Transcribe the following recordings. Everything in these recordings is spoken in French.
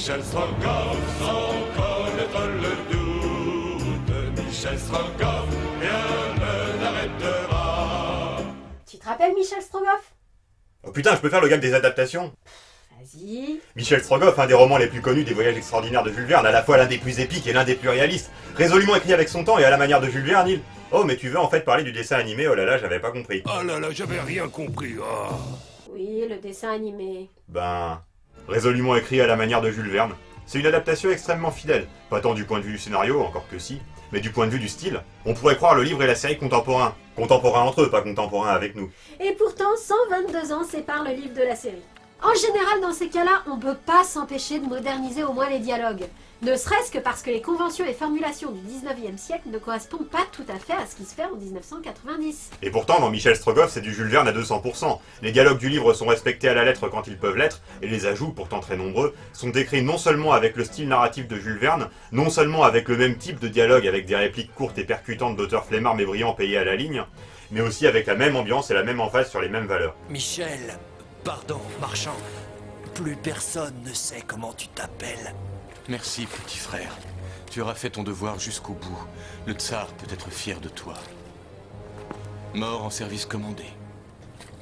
Michel Strogoff, sans connaître le doute. Michel Strogoff, rien ne l'arrêtera. Tu te rappelles Michel Strogoff? Oh putain, je peux faire le gag des adaptations? Vas-y. Michel Strogoff, un des romans les plus connus des voyages extraordinaires de Jules Verne, à la fois l'un des plus épiques et l'un des plus réalistes. Résolument écrit avec son temps et à la manière de Jules Verne, il... Oh, mais tu veux en fait parler du dessin animé? Oh là là, j'avais pas compris. Oh là là, j'avais rien compris. Oh. Oui, le dessin animé. Ben... Résolument écrit à la manière de Jules Verne. C'est une adaptation extrêmement fidèle. Pas tant du point de vue du scénario, encore que si, mais du point de vue du style. On pourrait croire le livre et la série contemporains. Contemporains entre eux, pas contemporains avec nous. Et pourtant, 122 ans séparent le livre de la série. En général, dans ces cas-là, on peut pas s'empêcher de moderniser au moins les dialogues. Ne serait-ce que parce que les conventions et formulations du 19e siècle ne correspondent pas tout à fait à ce qui se fait en 1990. Et pourtant, dans Michel Strogoff, c'est du Jules Verne à 200%. Les dialogues du livre sont respectés à la lettre quand ils peuvent l'être, et les ajouts, pourtant très nombreux, sont décrits non seulement avec le style narratif de Jules Verne, non seulement avec le même type de dialogue avec des répliques courtes et percutantes d'auteurs flemmards mais brillants payés à la ligne, mais aussi avec la même ambiance et la même emphase sur les mêmes valeurs. Michel, pardon, marchand. Plus personne ne sait comment tu t'appelles. Merci, petit frère. Tu auras fait ton devoir jusqu'au bout. Le tsar peut être fier de toi. Mort en service commandé.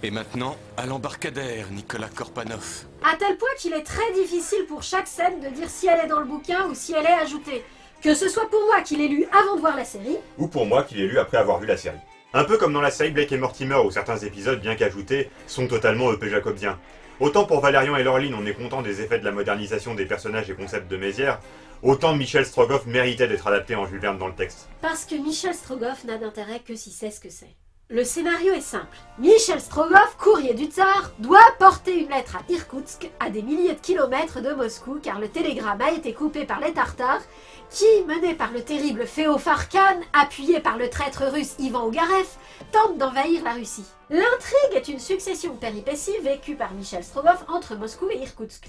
Et maintenant, à l'embarcadère, Nicolas Korpanov. À tel point qu'il est très difficile pour chaque scène de dire si elle est dans le bouquin ou si elle est ajoutée. Que ce soit pour moi qui l'ai lu avant de voir la série, Ou pour moi qui l'ai lu après avoir vu la série. Un peu comme dans la série Blake et Mortimer où certains épisodes, bien qu'ajoutés, sont totalement EP jacobiens. Autant pour Valérian et Laureline on est content des effets de la modernisation des personnages et concepts de Mézières, autant Michel Strogoff méritait d'être adapté en Jules Verne dans le texte. parce que Michel Strogoff n'a d'intérêt que s'il sait ce que c'est. Le scénario est simple. Michel Strogoff, courrier du tsar, doit porter une lettre à Irkoutsk, à des milliers de kilomètres de Moscou, car le télégramme a été coupé par les Tartares, qui, menés par le terrible Féofar Khan, appuyé par le traître russe Ivan Ogarev, tentent d'envahir la Russie. L'intrigue est une succession de péripéties vécues par Michel Strogoff entre Moscou et Irkoutsk.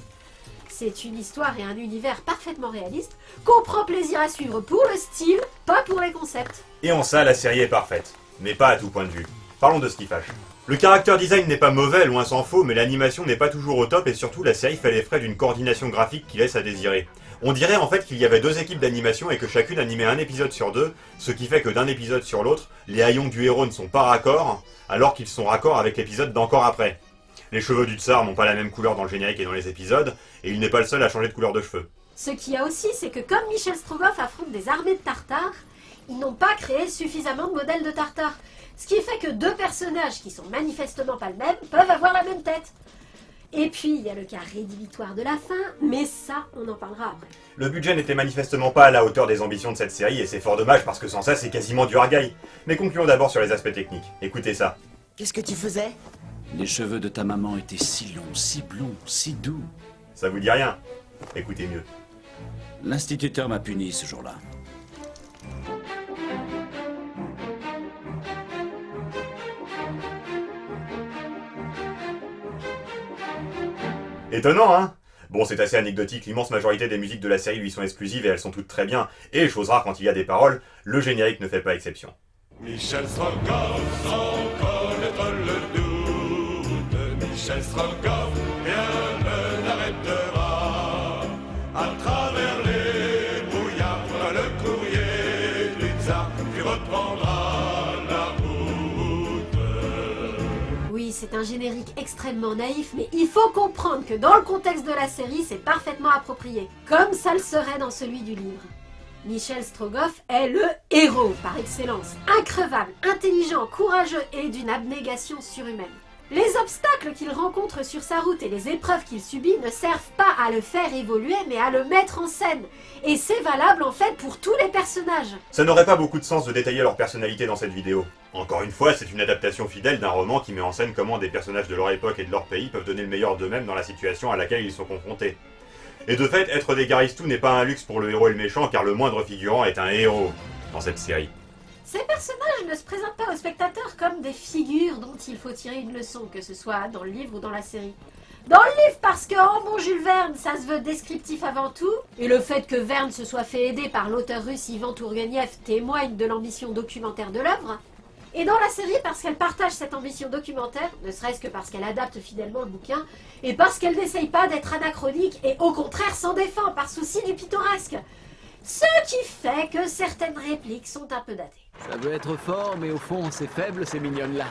C'est une histoire et un univers parfaitement réalistes qu'on prend plaisir à suivre pour le style, pas pour les concepts. Et en ça, la série est parfaite. Mais pas à tout point de vue. Parlons de ce qui fâche. Le character design n'est pas mauvais, loin s'en faut, mais l'animation n'est pas toujours au top et surtout la série fait les frais d'une coordination graphique qui laisse à désirer. On dirait en fait qu'il y avait deux équipes d'animation et que chacune animait un épisode sur deux, ce qui fait que d'un épisode sur l'autre, les haillons du héros ne sont pas raccords, alors qu'ils sont raccords avec l'épisode d'encore après. Les cheveux du tsar n'ont pas la même couleur dans le générique et dans les épisodes, et il n'est pas le seul à changer de couleur de cheveux. Ce qu'il y a aussi, c'est que comme Michel Strogoff affronte des armées de Tartares, ils n'ont pas créé suffisamment de modèles de Tartares. Ce qui fait que deux personnages qui sont manifestement pas le même peuvent avoir la même tête. Et puis, il y a le cas rédhibitoire de la fin, mais ça, on en parlera après. Le budget n'était manifestement pas à la hauteur des ambitions de cette série, et c'est fort dommage parce que sans ça, c'est quasiment du hardgaille. Mais concluons d'abord sur les aspects techniques. Écoutez ça. Qu'est-ce que tu faisais? Les cheveux de ta maman étaient si longs, si blonds, si doux. Ça vous dit rien? Écoutez mieux. L'instituteur m'a puni ce jour-là. Étonnant, hein? Bon, c'est assez anecdotique, l'immense majorité des musiques de la série lui sont exclusives et elles sont toutes très bien. Et, chose rare quand il y a des paroles, le générique ne fait pas exception. Michel Strogoff, sans connaître le doute. Michel Strogoff, rien ne l'arrêtera. À travers les brouillards, le courrier du tsar, tu reprendras la route. Oui, c'est un générique extrêmement naïf, mais il faut comprendre que dans le contexte de la série, c'est parfaitement approprié, comme ça le serait dans celui du livre. Michel Strogoff est le héros par excellence, increvable, intelligent, courageux et d'une abnégation surhumaine. Les obstacles qu'il rencontre sur sa route et les épreuves qu'il subit ne servent pas à le faire évoluer, mais à le mettre en scène. Et c'est valable en fait pour tous les personnages. Ça n'aurait pas beaucoup de sens de détailler leur personnalité dans cette vidéo. Encore une fois, c'est une adaptation fidèle d'un roman qui met en scène comment des personnages de leur époque et de leur pays peuvent donner le meilleur d'eux-mêmes dans la situation à laquelle ils sont confrontés. Et de fait, être des Garistou n'est pas un luxe pour le héros et le méchant, car le moindre figurant est un héros dans cette série. Ces personnages ne se présentent pas aux spectateurs comme des figures dont il faut tirer une leçon, que ce soit dans le livre ou dans la série. Dans le livre, parce que en bon Jules Verne, ça se veut descriptif avant tout, et le fait que Verne se soit fait aider par l'auteur russe Ivan Tourgueniev témoigne de l'ambition documentaire de l'œuvre. Et dans la série, parce qu'elle partage cette ambition documentaire, ne serait-ce que parce qu'elle adapte fidèlement le bouquin, et parce qu'elle n'essaye pas d'être anachronique et au contraire s'en défend par souci du pittoresque. Ce qui fait que certaines répliques sont un peu datées. Ça veut être fort, mais au fond, c'est faible, ces mignonnes-là.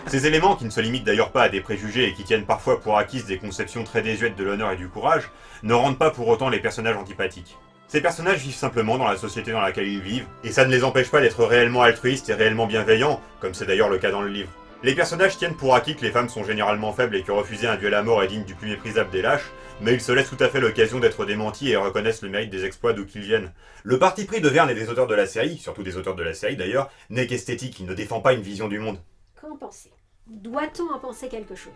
Ces éléments, qui ne se limitent d'ailleurs pas à des préjugés et qui tiennent parfois pour acquises des conceptions très désuètes de l'honneur et du courage, ne rendent pas pour autant les personnages antipathiques. Ces personnages vivent simplement dans la société dans laquelle ils vivent, et ça ne les empêche pas d'être réellement altruistes et réellement bienveillants, comme c'est d'ailleurs le cas dans le livre. Les personnages tiennent pour acquis que les femmes sont généralement faibles et que refuser un duel à mort est digne du plus méprisable des lâches, mais ils se laissent tout à fait l'occasion d'être démentis et reconnaissent le mérite des exploits d'où qu'ils viennent. Le parti pris de Verne et des auteurs de la série, surtout des auteurs de la série d'ailleurs, n'est qu'esthétique, il ne défend pas une vision du monde. Qu'en penser? Doit-on en penser quelque chose?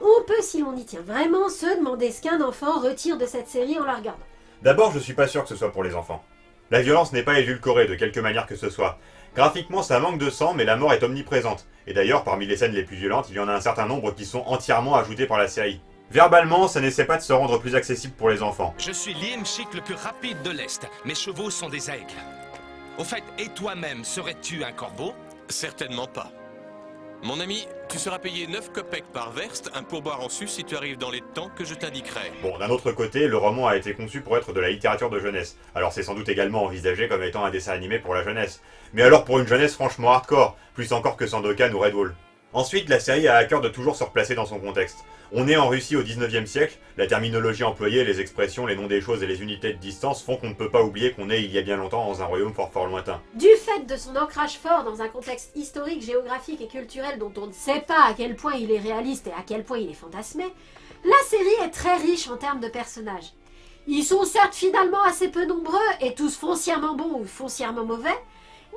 On peut, si l'on y tient vraiment, se demander ce qu'un enfant retire de cette série en la regardant. D'abord, je suis pas sûr que ce soit pour les enfants. La violence n'est pas édulcorée de quelque manière que ce soit. Graphiquement, ça manque de sang, mais la mort est omniprésente. Et d'ailleurs, parmi les scènes les plus violentes, il y en a un certain nombre qui sont entièrement ajoutées par la série. Verbalement, ça n'essaie pas de se rendre plus accessible pour les enfants. Je suis l'Iemschik le plus rapide de l'Est. Mes chevaux sont des aigles. Au fait, et toi-même, serais-tu un corbeau? Certainement pas. Mon ami, tu seras payé 9 kopecks par verste, un pourboire en sus si tu arrives dans les temps que je t'indiquerai. Bon, d'un autre côté, le roman a été conçu pour être de la littérature de jeunesse, alors c'est sans doute également envisagé comme étant un dessin animé pour la jeunesse. Mais alors pour une jeunesse franchement hardcore, plus encore que Sandokan ou Red Bull. Ensuite, la série a à cœur de toujours se replacer dans son contexte. On est en Russie au 19e siècle, la terminologie employée, les expressions, les noms des choses et les unités de distance font qu'on ne peut pas oublier qu'on est il y a bien longtemps dans un royaume fort lointain. Du fait de son ancrage fort dans un contexte historique, géographique et culturel dont on ne sait pas à quel point il est réaliste et à quel point il est fantasmé, la série est très riche en termes de personnages. Ils sont certes finalement assez peu nombreux et tous foncièrement bons ou foncièrement mauvais,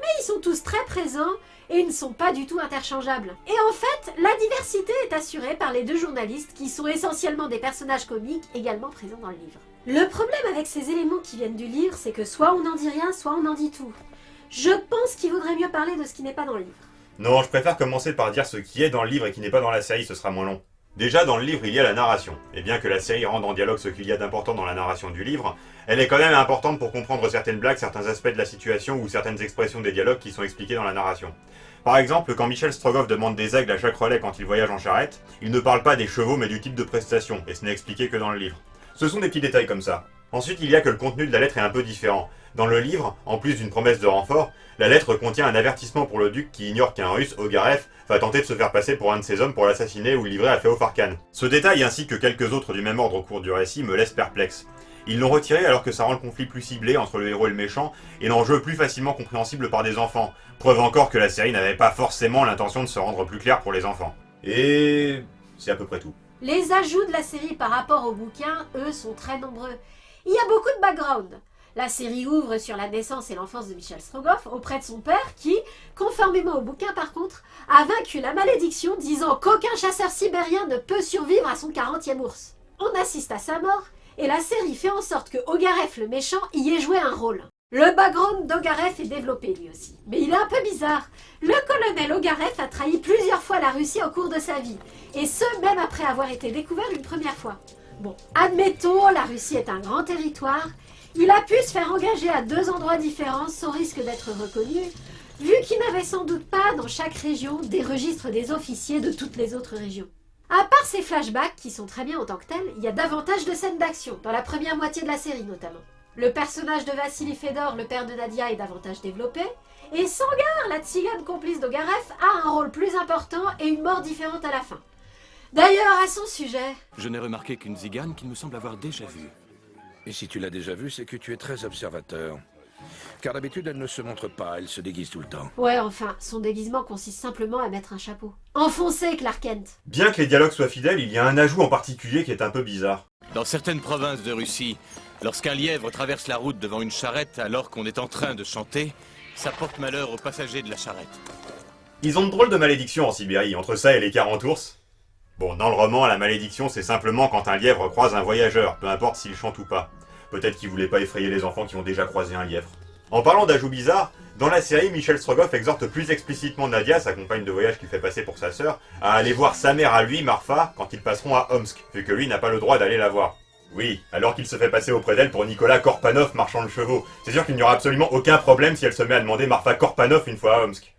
mais ils sont tous très présents et ne sont pas du tout interchangeables. Et en fait, la diversité est assurée par les deux journalistes qui sont essentiellement des personnages comiques également présents dans le livre. Le problème avec ces éléments qui viennent du livre, c'est que soit on n'en dit rien, soit on en dit tout. Je pense qu'il vaudrait mieux parler de ce qui n'est pas dans le livre. Non, je préfère commencer par dire ce qui est dans le livre et qui n'est pas dans la série, ce sera moins long. Déjà, dans le livre, il y a la narration. Et bien que la série rende en dialogue ce qu'il y a d'important dans la narration du livre, elle est quand même importante pour comprendre certaines blagues, certains aspects de la situation ou certaines expressions des dialogues qui sont expliqués dans la narration. Par exemple, quand Michel Strogoff demande des aigles à chaque relais quand il voyage en charrette, il ne parle pas des chevaux mais du type de prestation, et ce n'est expliqué que dans le livre. Ce sont des petits détails comme ça. Ensuite, il y a que le contenu de la lettre est un peu différent. Dans le livre, en plus d'une promesse de renfort, la lettre contient un avertissement pour le duc qui ignore qu'un russe, Ogarev, va tenter de se faire passer pour un de ses hommes pour l'assassiner ou le livrer à Féofarkan. Ce détail ainsi que quelques autres du même ordre au cours du récit me laissent perplexe. Ils l'ont retiré alors que ça rend le conflit plus ciblé entre le héros et le méchant, et l'enjeu plus facilement compréhensible par des enfants. Preuve encore que la série n'avait pas forcément l'intention de se rendre plus clair pour les enfants. Et c'est à peu près tout. Les ajouts de la série par rapport au bouquin, eux, sont très nombreux. Il y a beaucoup de background. La série ouvre sur la naissance et l'enfance de Michel Strogoff auprès de son père qui, conformément au bouquin par contre, a vaincu la malédiction disant qu'aucun chasseur sibérien ne peut survivre à son 40e ours. On assiste à sa mort et la série fait en sorte que Ogarev le méchant y ait joué un rôle. Le background d'Ogarev est développé lui aussi, mais il est un peu bizarre. Le colonel Ogarev a trahi plusieurs fois la Russie au cours de sa vie, et ce même après avoir été découvert une première fois. Bon, admettons, la Russie est un grand territoire, il a pu se faire engager à 2 endroits différents sans risque d'être reconnu, vu qu'il n'avait sans doute pas dans chaque région des registres des officiers de toutes les autres régions. À part ces flashbacks, qui sont très bien en tant que tels, il y a davantage de scènes d'action, dans la première moitié de la série notamment. Le personnage de Vassili Fedor, le père de Nadia, est davantage développé, et Sangar, la tzigane complice d'Ogarev, a un rôle plus important et une mort différente à la fin. D'ailleurs, à son sujet... Je n'ai remarqué qu'une zigane qu'il me semble avoir déjà vue. Et si tu l'as déjà vue, c'est que tu es très observateur. Car d'habitude, elle ne se montre pas, elle se déguise tout le temps. Ouais, enfin, son déguisement consiste simplement à mettre un chapeau. Enfoncé, Clark Kent. Bien que les dialogues soient fidèles, il y a un ajout en particulier qui est un peu bizarre. Dans certaines provinces de Russie, lorsqu'un lièvre traverse la route devant une charrette alors qu'on est en train de chanter, ça porte malheur aux passagers de la charrette. Ils ont de drôles de malédictions en Sibérie, entre ça et les 40 ours. Bon, dans le roman, la malédiction, c'est simplement quand un lièvre croise un voyageur, peu importe s'il chante ou pas. Peut-être qu'il voulait pas effrayer les enfants qui ont déjà croisé un lièvre. En parlant d'ajouts bizarres, dans la série, Michel Strogoff exhorte plus explicitement Nadia, sa compagne de voyage qu'il fait passer pour sa sœur, à aller voir sa mère à lui, Marfa, quand ils passeront à Omsk, vu que lui n'a pas le droit d'aller la voir. Oui, alors qu'il se fait passer auprès d'elle pour Nicolas Korpanov marchand de chevaux. C'est sûr qu'il n'y aura absolument aucun problème si elle se met à demander Marfa Korpanov une fois à Omsk.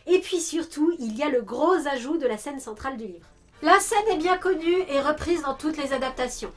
Et puis surtout, il y a le gros ajout de la scène centrale du livre. La scène est bien connue et reprise dans toutes les adaptations.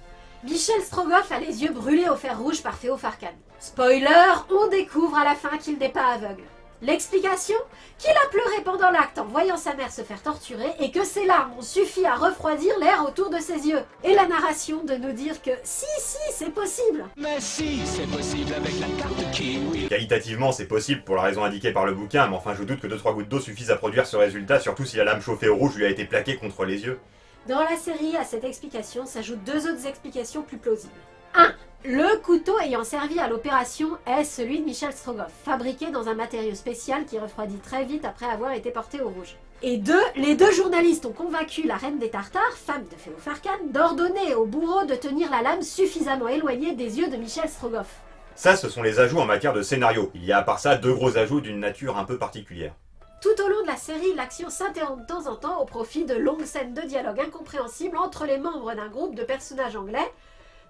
Michel Strogoff a les yeux brûlés au fer rouge par Théo-Farcan. Spoiler, on découvre à la fin qu'il n'est pas aveugle. L'explication? Qu'il a pleuré pendant l'acte en voyant sa mère se faire torturer et que ses larmes ont suffi à refroidir l'air autour de ses yeux. Et la narration de nous dire que si, c'est possible. Mais si, c'est possible avec la carte Kiwi. Qualitativement, c'est possible pour la raison indiquée par le bouquin, mais enfin je doute que 2-3 gouttes d'eau suffisent à produire ce résultat, surtout si la lame chauffée au rouge lui a été plaquée contre les yeux. Dans la série, à cette explication s'ajoutent 2 autres explications plus plausibles. 1. Le couteau ayant servi à l'opération est celui de Michel Strogoff, fabriqué dans un matériau spécial qui refroidit très vite après avoir été porté au rouge. Et 2. Les 2 journalistes ont convaincu la reine des Tartares, femme de Théo-Farcan, d'ordonner au bourreau de tenir la lame suffisamment éloignée des yeux de Michel Strogoff. Ça, ce sont les ajouts en matière de scénario. Il y a à part ça 2 gros ajouts d'une nature un peu particulière. Tout au long de la série, l'action s'interrompt de temps en temps au profit de longues scènes de dialogue incompréhensibles entre les membres d'un groupe de personnages anglais.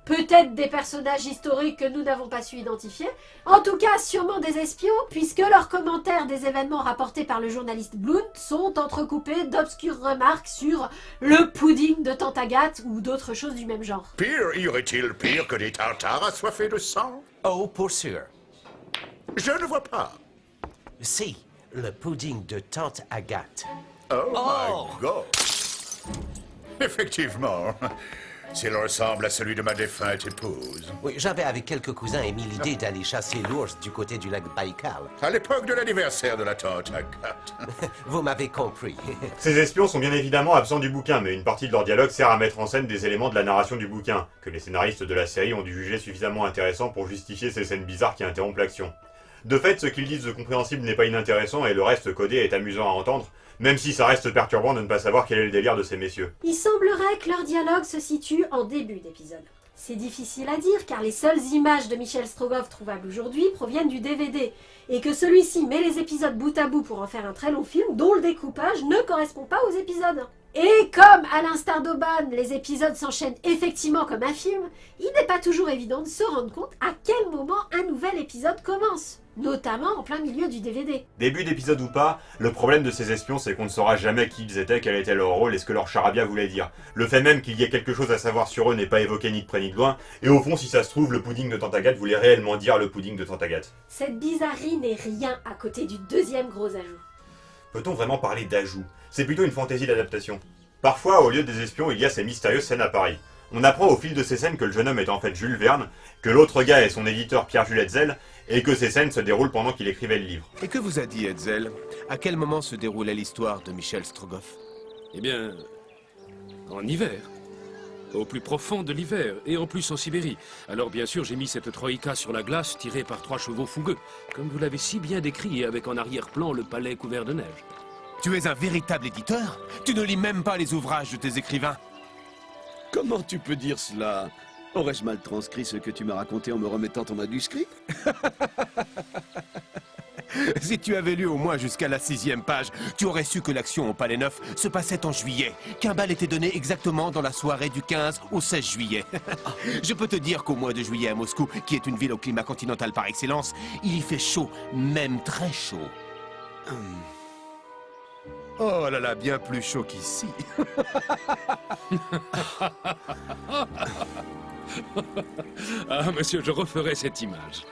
Peut-être des personnages historiques que nous n'avons pas su identifier, en tout cas sûrement des espions, puisque leurs commentaires des événements rapportés par le journaliste Blount sont entrecoupés d'obscures remarques sur le pudding de Tante Agathe ou d'autres choses du même genre. Pire, y aurait-il pire que des tartares assoiffés de sang? Oh, pour sûr. Je ne vois pas. Si, le pudding de Tante Agathe. Oh my God. Effectivement. S'il ressemble à celui de ma défunte épouse. Oui, j'avais avec quelques cousins émis l'idée d'aller chasser l'ours du côté du lac Baïkal. À l'époque de l'anniversaire de la tante Agathe. Vous m'avez compris. Ces espions sont bien évidemment absents du bouquin, mais une partie de leur dialogue sert à mettre en scène des éléments de la narration du bouquin, que les scénaristes de la série ont dû juger suffisamment intéressants pour justifier ces scènes bizarres qui interrompent l'action. De fait, ce qu'ils disent de compréhensible n'est pas inintéressant et le reste codé est amusant à entendre, même si ça reste perturbant de ne pas savoir quel est le délire de ces messieurs. Il semblerait que leur dialogue se situe en début d'épisode. C'est difficile à dire car les seules images de Michel Strogoff trouvables aujourd'hui proviennent du DVD et que celui-ci met les épisodes bout à bout pour en faire un très long film dont le découpage ne correspond pas aux épisodes. Et comme, à l'instar d'Auban, les épisodes s'enchaînent effectivement comme un film, il n'est pas toujours évident de se rendre compte à quel moment un nouvel épisode commence, notamment en plein milieu du DVD. Début d'épisode ou pas, le problème de ces espions c'est qu'on ne saura jamais qui ils étaient, quel était leur rôle et ce que leur charabia voulait dire. Le fait même qu'il y ait quelque chose à savoir sur eux n'est pas évoqué ni de près ni de loin, et au fond si ça se trouve, le pudding de Tante Agathe voulait réellement dire le pudding de Tante Agathe. Cette bizarrerie n'est rien à côté du deuxième gros ajout. Peut-on vraiment parler d'ajout? C'est plutôt une fantaisie d'adaptation. Parfois, au lieu des espions, il y a ces mystérieuses scènes à Paris. On apprend au fil de ces scènes que le jeune homme est en fait Jules Verne, que l'autre gars est son éditeur Pierre-Jules Hetzel, et que ces scènes se déroulent pendant qu'il écrivait le livre. Et que vous a dit Hetzel? À quel moment se déroulait l'histoire de Michel Strogoff? Eh bien, en hiver. Au plus profond de l'hiver, et en plus en Sibérie. Alors bien sûr, j'ai mis cette troïka sur la glace tirée par 3 chevaux fougueux, comme vous l'avez si bien décrit, et avec en arrière-plan le palais couvert de neige. Tu es un véritable éditeur? Tu ne lis même pas les ouvrages de tes écrivains? Comment tu peux dire cela? Aurais-je mal transcrit ce que tu m'as raconté en me remettant ton manuscrit? Si tu avais lu au moins jusqu'à la 6e page, tu aurais su que l'action au Palais Neuf se passait en juillet, qu'un bal était donné exactement dans la soirée du 15 au 16 juillet. Je peux te dire qu'au mois de juillet à Moscou, qui est une ville au climat continental par excellence, il y fait chaud, même très chaud. Oh là là, bien plus chaud qu'ici. Ah, monsieur, je referai cette image.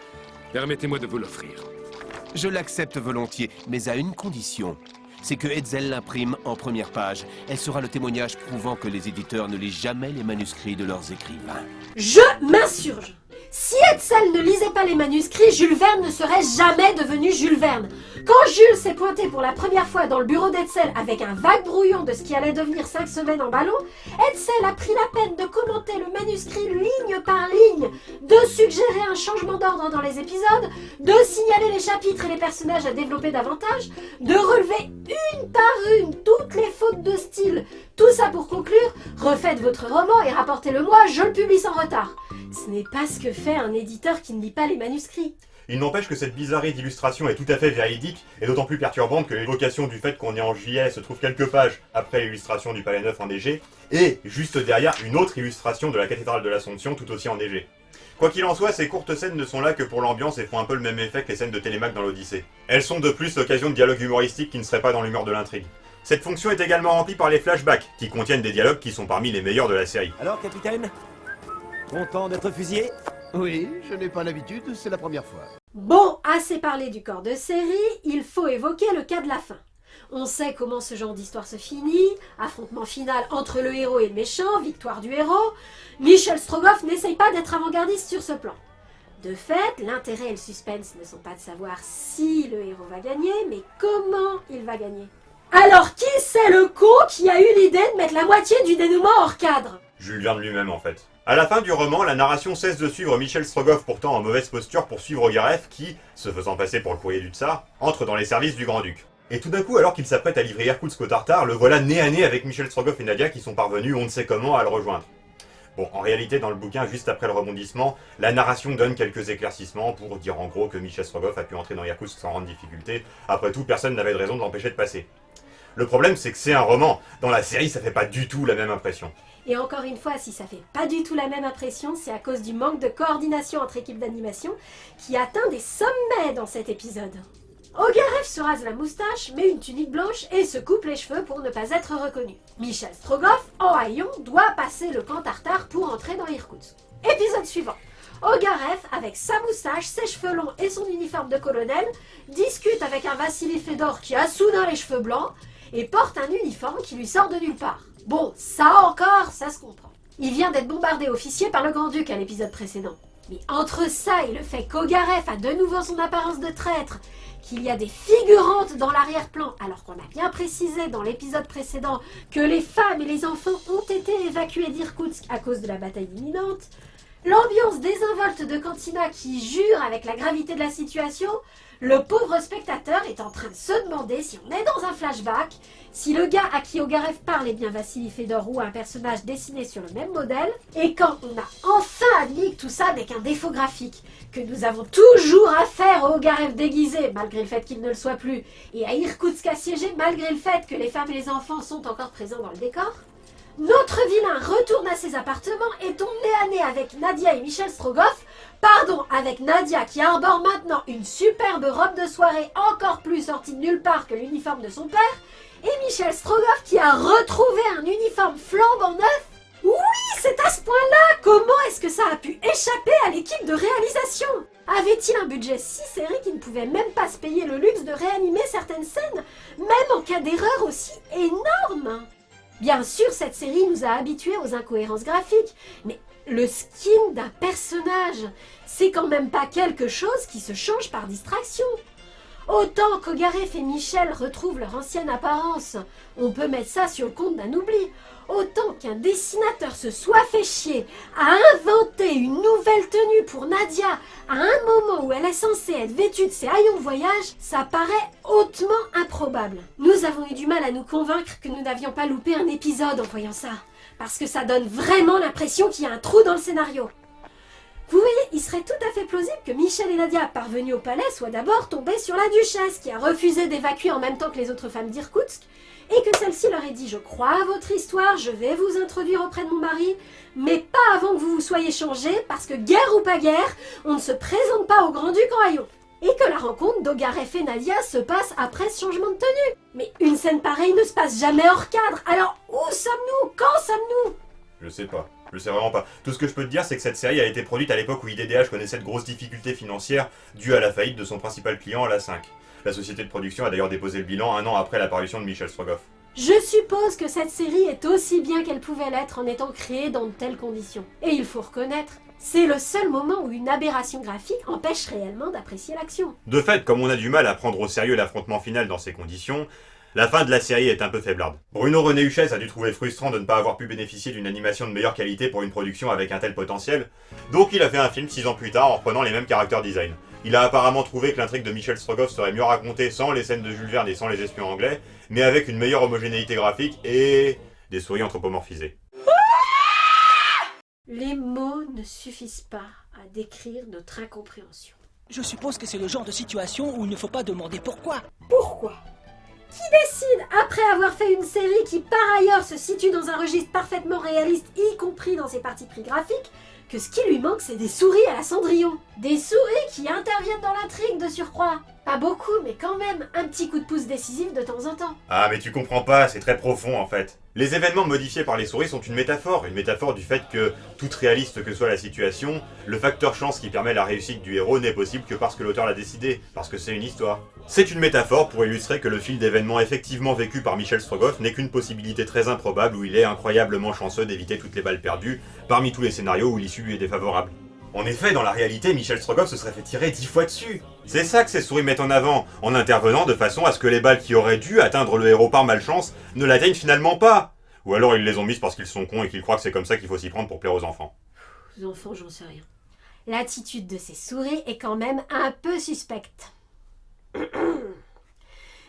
Permettez-moi de vous l'offrir. Je l'accepte volontiers, mais à une condition. C'est que Hetzel l'imprime en première page. Elle sera le témoignage prouvant que les éditeurs ne lisent jamais les manuscrits de leurs écrivains. Je m'insurge! Si Hetzel ne lisait pas les manuscrits, Jules Verne ne serait jamais devenu Jules Verne. Quand Jules s'est pointé pour la première fois dans le bureau d'Hetzel avec un vague brouillon de ce qui allait devenir 5 semaines en ballon, Hetzel a pris la peine de commenter le manuscrit ligne par ligne, de suggérer un changement d'ordre dans les épisodes, de signaler les chapitres et les personnages à développer davantage, de relever une par une toutes les fautes de style. Tout ça pour conclure, refaites votre roman et rapportez-le-moi, je le publie sans retard. Ce n'est pas ce que fait un éditeur qui ne lit pas les manuscrits. Il n'empêche que cette bizarrerie d'illustration est tout à fait véridique, et d'autant plus perturbante que l'évocation du fait qu'on est en juillet se trouve quelques pages après l'illustration du Palais Neuf enneigé, et juste derrière une autre illustration de la cathédrale de l'Assomption tout aussi enneigée. Quoi qu'il en soit, ces courtes scènes ne sont là que pour l'ambiance et font un peu le même effet que les scènes de Télémaque dans l'Odyssée. Elles sont de plus l'occasion de dialogues humoristiques qui ne seraient pas dans l'humeur de l'intrigue. Cette fonction est également remplie par les flashbacks, qui contiennent des dialogues qui sont parmi les meilleurs de la série. Alors, capitaine? Content d'être fusillé? Oui, je n'ai pas l'habitude, c'est la première fois. Bon, assez parlé du corps de série, il faut évoquer le cas de la fin. On sait comment ce genre d'histoire se finit, affrontement final entre le héros et le méchant, victoire du héros. Michel Strogoff n'essaye pas d'être avant-gardiste sur ce plan. De fait, l'intérêt et le suspense ne sont pas de savoir si le héros va gagner, mais comment il va gagner. Alors qui c'est le con qui a eu l'idée de mettre la moitié du dénouement hors cadre? Jules Verne lui-même en fait. À la fin du roman, la narration cesse de suivre Michel Strogoff pourtant en mauvaise posture pour suivre Ogareff qui, se faisant passer pour le courrier du Tsar, entre dans les services du Grand-Duc. Et tout d'un coup, alors qu'il s'apprête à livrer Irkoutsk au Tartare, le voilà nez à nez avec Michel Strogoff et Nadia qui sont parvenus on ne sait comment à le rejoindre. Bon, en réalité, dans le bouquin, juste après le rebondissement, la narration donne quelques éclaircissements pour dire en gros que Michel Strogoff a pu entrer dans Irkoutsk sans grande difficulté. Après tout, personne n'avait de raison de l'empêcher de passer. Le problème, c'est que c'est un roman. Dans la série, ça fait pas du tout la même impression. Et encore une fois, si ça fait pas du tout la même impression, c'est à cause du manque de coordination entre équipes d'animation qui atteint des sommets dans cet épisode. Ogareff se rase la moustache, met une tunique blanche et se coupe les cheveux pour ne pas être reconnu. Michel Strogoff, en haillons, doit passer le camp tartare pour entrer dans Irkoutsk. Épisode suivant. Ogareff, avec sa moustache, ses cheveux longs et son uniforme de colonel, discute avec un Vassili Fedor qui a soudain les cheveux blancs et porte un uniforme qui lui sort de nulle part. Bon, ça encore, ça se comprend. Il vient d'être bombardé officier par le Grand-Duc à l'épisode précédent. Mais entre ça et le fait qu'Ogareff a de nouveau son apparence de traître, qu'il y a des figurantes dans l'arrière-plan, alors qu'on a bien précisé dans l'épisode précédent que les femmes et les enfants ont été évacués d'Irkoutsk à cause de la bataille imminente, l'ambiance désinvolte de Cantina qui jure avec la gravité de la situation, le pauvre spectateur est en train de se demander si on est dans un flashback, si le gars à qui Ogareff parle est bien Vassili Fedor ou un personnage dessiné sur le même modèle, et quand on a enfin admis que tout ça n'est qu'un défaut graphique, que nous avons toujours affaire au Ogareff déguisé, malgré le fait qu'il ne le soit plus, et à Irkoutsk assiégé, malgré le fait que les femmes et les enfants sont encore présents dans le décor, notre vilain retourne à ses appartements et tombe nez à nez avec Nadia et Michel Strogoff, avec Nadia qui arbore maintenant une superbe robe de soirée encore plus sortie de nulle part que l'uniforme de son père, et Michel Strogoff qui a retrouvé un uniforme flambant neuf. Oui, c'est à ce point-là! Comment est-ce que ça a pu échapper à l'équipe de réalisation? Avait-il un budget si serré qu'il ne pouvait même pas se payer le luxe de réanimer certaines scènes, même en cas d'erreur aussi énorme? Bien sûr, cette série nous a habitués aux incohérences graphiques, mais le skin d'un personnage, c'est quand même pas quelque chose qui se change par distraction. Autant qu'Ogareff et Michel retrouvent leur ancienne apparence, on peut mettre ça sur le compte d'un oubli. Autant qu'un dessinateur se soit fait chier à inventer une nouvelle tenue pour Nadia à un moment où elle est censée être vêtue de ses haillons de voyage, ça paraît hautement improbable. Nous avons eu du mal à nous convaincre que nous n'avions pas loupé un épisode en voyant ça, parce que ça donne vraiment l'impression qu'il y a un trou dans le scénario. Vous voyez, il serait tout à fait plausible que Michel et Nadia, parvenus au palais, soient d'abord tombés sur la duchesse, qui a refusé d'évacuer en même temps que les autres femmes d'Irkoutsk, et que celle-ci leur ait dit « Je crois à votre histoire, je vais vous introduire auprès de mon mari, mais pas avant que vous vous soyez changés, parce que guerre ou pas guerre, on ne se présente pas au Grand-Duc en haillons. » Et que la rencontre d'Ogareff et Nadia se passe après ce changement de tenue. Mais une scène pareille ne se passe jamais hors cadre, alors où sommes-nous? Quand sommes-nous? Je sais pas. Je sais vraiment pas. Tout ce que je peux te dire, c'est que cette série a été produite à l'époque où IDDH connaissait de grosses difficultés financières dues à la faillite de son principal client, la 5. La société de production a d'ailleurs déposé le bilan un an après l'apparition de Michel Strogoff. Je suppose que cette série est aussi bien qu'elle pouvait l'être en étant créée dans de telles conditions. Et il faut reconnaître, c'est le seul moment où une aberration graphique empêche réellement d'apprécier l'action. De fait, comme on a du mal à prendre au sérieux l'affrontement final dans ces conditions, la fin de la série est un peu faiblarde. Bruno René Huchès a dû trouver frustrant de ne pas avoir pu bénéficier d'une animation de meilleure qualité pour une production avec un tel potentiel, donc il a fait un film 6 ans plus tard en reprenant les mêmes character design. Il a apparemment trouvé que l'intrigue de Michel Strogoff serait mieux racontée sans les scènes de Jules Verne et sans les espions anglais, mais avec une meilleure homogénéité graphique et des souris anthropomorphisées. Les mots ne suffisent pas à décrire notre incompréhension. Je suppose que c'est le genre de situation où il ne faut pas demander pourquoi. Pourquoi ? Qui décide, après avoir fait une série qui par ailleurs se situe dans un registre parfaitement réaliste, y compris dans ses parties pris graphiques, que ce qui lui manque c'est des souris à la Cendrillon. Des souris qui interviennent dans l'intrigue de surcroît. Pas beaucoup, mais quand même, un petit coup de pouce décisif de temps en temps. Ah mais tu comprends pas, c'est très profond en fait. Les événements modifiés par les souris sont une métaphore du fait que, toute réaliste que soit la situation, le facteur chance qui permet la réussite du héros n'est possible que parce que l'auteur l'a décidé, parce que c'est une histoire. C'est une métaphore pour illustrer que le fil d'événements effectivement vécu par Michel Strogoff n'est qu'une possibilité très improbable où il est incroyablement chanceux d'éviter toutes les balles perdues, parmi tous les scénarios où l'issue lui est défavorable. En effet, dans la réalité, Michel Strogoff se serait fait tirer 10 fois dessus. C'est ça que ces souris mettent en avant, en intervenant de façon à ce que les balles qui auraient dû atteindre le héros par malchance ne l'atteignent finalement pas. Ou alors ils les ont mises parce qu'ils sont cons et qu'ils croient que c'est comme ça qu'il faut s'y prendre pour plaire aux enfants. Les enfants, j'en sais rien. L'attitude de ces souris est quand même un peu suspecte.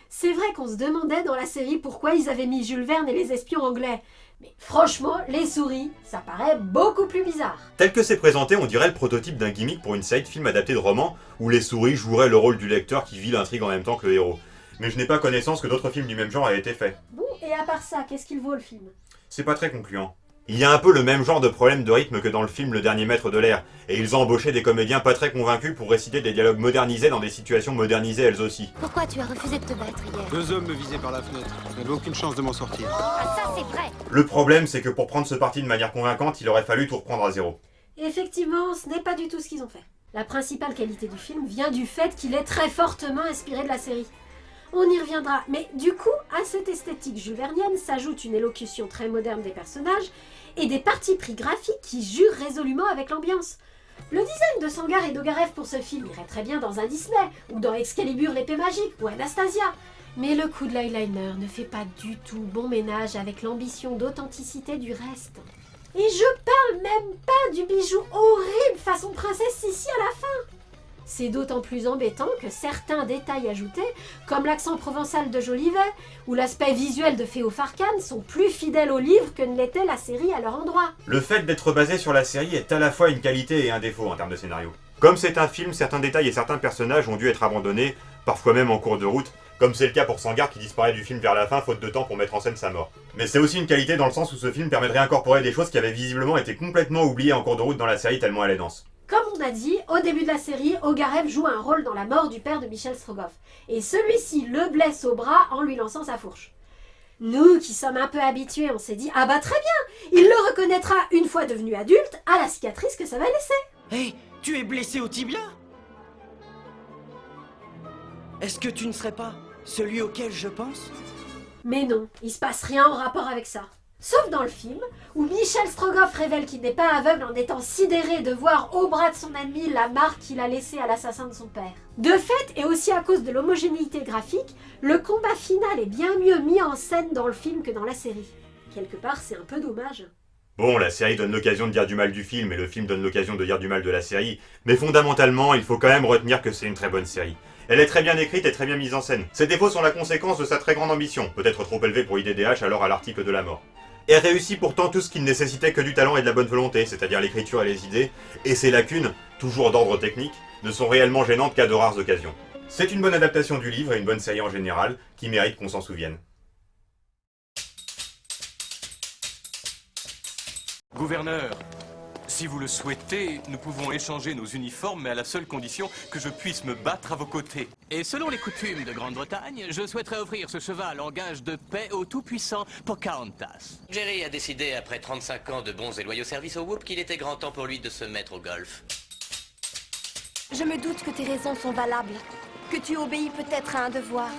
C'est vrai qu'on se demandait dans la série pourquoi ils avaient mis Jules Verne et les espions anglais. Mais franchement, les souris, ça paraît beaucoup plus bizarre. Tel que c'est présenté, on dirait le prototype d'un gimmick pour une série de films adaptés de romans où les souris joueraient le rôle du lecteur qui vit l'intrigue en même temps que le héros. Mais je n'ai pas connaissance que d'autres films du même genre aient été faits. Bon, et à part ça, qu'est-ce qu'il vaut le film? C'est pas très concluant. Il y a un peu le même genre de problème de rythme que dans le film Le Dernier Maître de l'Air, et ils ont embauché des comédiens pas très convaincus pour réciter des dialogues modernisés dans des situations modernisées elles aussi. Pourquoi tu as refusé de te battre hier? 2 hommes me visaient par la fenêtre. Je n'avais aucune chance de m'en sortir. Ah ça c'est vrai! Le problème c'est que pour prendre ce parti de manière convaincante, il aurait fallu tout reprendre à zéro. Effectivement, ce n'est pas du tout ce qu'ils ont fait. La principale qualité du film vient du fait qu'il est très fortement inspiré de la série. On y reviendra, mais du coup, à cette esthétique jules-vernienne s'ajoute une élocution très moderne des personnages et des partis pris graphiques qui jurent résolument avec l'ambiance. Le design de Sangar et d'Ogarev pour ce film irait très bien dans un Disney, ou dans Excalibur l'épée magique, ou Anastasia. Mais le coup de l'eyeliner ne fait pas du tout bon ménage avec l'ambition d'authenticité du reste. Et je parle même pas du bijou horrible façon princesse Sissi à la fin. C'est d'autant plus embêtant que certains détails ajoutés, comme l'accent provençal de Jolivet ou l'aspect visuel de Féo Farcan, sont plus fidèles au livre que ne l'était la série à leur endroit. Le fait d'être basé sur la série est à la fois une qualité et un défaut en termes de scénario. Comme c'est un film, certains détails et certains personnages ont dû être abandonnés, parfois même en cours de route, comme c'est le cas pour Sangar qui disparaît du film vers la fin faute de temps pour mettre en scène sa mort. Mais c'est aussi une qualité dans le sens où ce film permet de réincorporer des choses qui avaient visiblement été complètement oubliées en cours de route dans la série tellement elle est dense. Comme on a dit, au début de la série, Ogarev joue un rôle dans la mort du père de Michel Strogoff, et celui-ci le blesse au bras en lui lançant sa fourche. Nous, qui sommes un peu habitués, on s'est dit « Ah bah très bien, il le reconnaîtra une fois devenu adulte à la cicatrice que ça va laisser !» Hé, tu es blessé au tibia? Est-ce que tu ne serais pas celui auquel je pense? Mais non, il se passe rien en rapport avec ça. Sauf dans le film, où Michel Strogoff révèle qu'il n'est pas aveugle en étant sidéré de voir au bras de son ennemi la marque qu'il a laissée à l'assassin de son père. De fait, et aussi à cause de l'homogénéité graphique, le combat final est bien mieux mis en scène dans le film que dans la série. Quelque part, c'est un peu dommage. Bon, la série donne l'occasion de dire du mal du film, et le film donne l'occasion de dire du mal de la série, mais fondamentalement, il faut quand même retenir que c'est une très bonne série. Elle est très bien écrite et très bien mise en scène. Ses défauts sont la conséquence de sa très grande ambition, peut-être trop élevée pour IDDH alors à l'article de la mort. Elle réussit pourtant tout ce qui ne nécessitait que du talent et de la bonne volonté, c'est-à-dire l'écriture et les idées, et ses lacunes, toujours d'ordre technique, ne sont réellement gênantes qu'à de rares occasions. C'est une bonne adaptation du livre et une bonne série en général, qui mérite qu'on s'en souvienne. Gouverneur, si vous le souhaitez, nous pouvons échanger nos uniformes, mais à la seule condition que je puisse me battre à vos côtés. Et selon les coutumes de Grande-Bretagne, je souhaiterais offrir ce cheval en gage de paix au tout-puissant Pocahontas. Jerry a décidé, après 35 ans de bons et loyaux services au Whoop, qu'il était grand temps pour lui de se mettre au golf. Je me doute que tes raisons sont valables, que tu obéis peut-être à un devoir,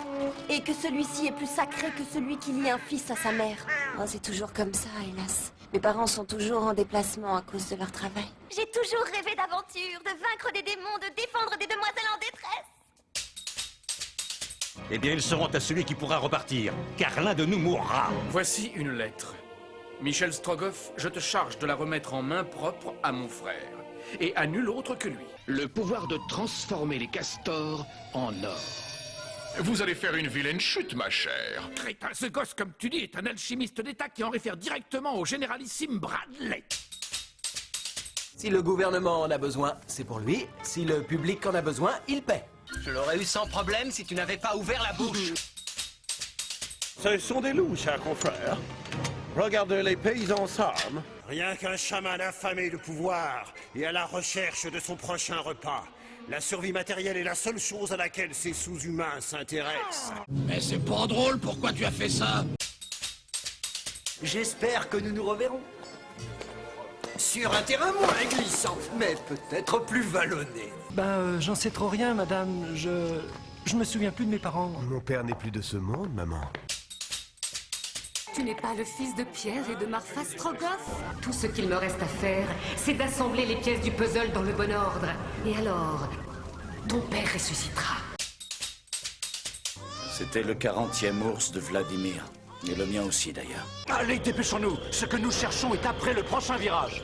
et que celui-ci est plus sacré que celui qui lie un fils à sa mère. Oh, c'est toujours comme ça, hélas. Mes parents sont toujours en déplacement à cause de leur travail. J'ai toujours rêvé d'aventure, de vaincre des démons, de défendre des demoiselles en détresse. Eh bien, ils seront à celui qui pourra repartir, car l'un de nous mourra. Voici une lettre. Michel Strogoff, je te charge de la remettre en main propre à mon frère, et à nul autre que lui. Le pouvoir de transformer les castors en or. Vous allez faire une vilaine chute, ma chère. Crétin, ce gosse, comme tu dis, est un alchimiste d'État qui en réfère directement au généralissime Bradley. Si le gouvernement en a besoin, c'est pour lui. Si le public en a besoin, il paie. Je l'aurais eu sans problème si tu n'avais pas ouvert la bouche. Ce sont des loups, cher confrère. Regardez les paysans s'arment. Rien qu'un chaman affamé de pouvoir et à la recherche de son prochain repas. La survie matérielle est la seule chose à laquelle ces sous-humains s'intéressent. Mais c'est pas drôle, pourquoi tu as fait ça? J'espère que nous nous reverrons. Sur un terrain moins glissant, mais peut-être plus vallonné. J'en sais trop rien, madame. Je me souviens plus de mes parents. Mon père n'est plus de ce monde, maman. Tu n'es pas le fils de Pierre et de Marfa Strogoff? Tout ce qu'il me reste à faire, c'est d'assembler les pièces du puzzle dans le bon ordre. Et alors, ton père ressuscitera. C'était le 40e ours de Vladimir. Et le mien aussi, d'ailleurs. Allez, dépêchons-nous. Ce que nous cherchons est après le prochain virage.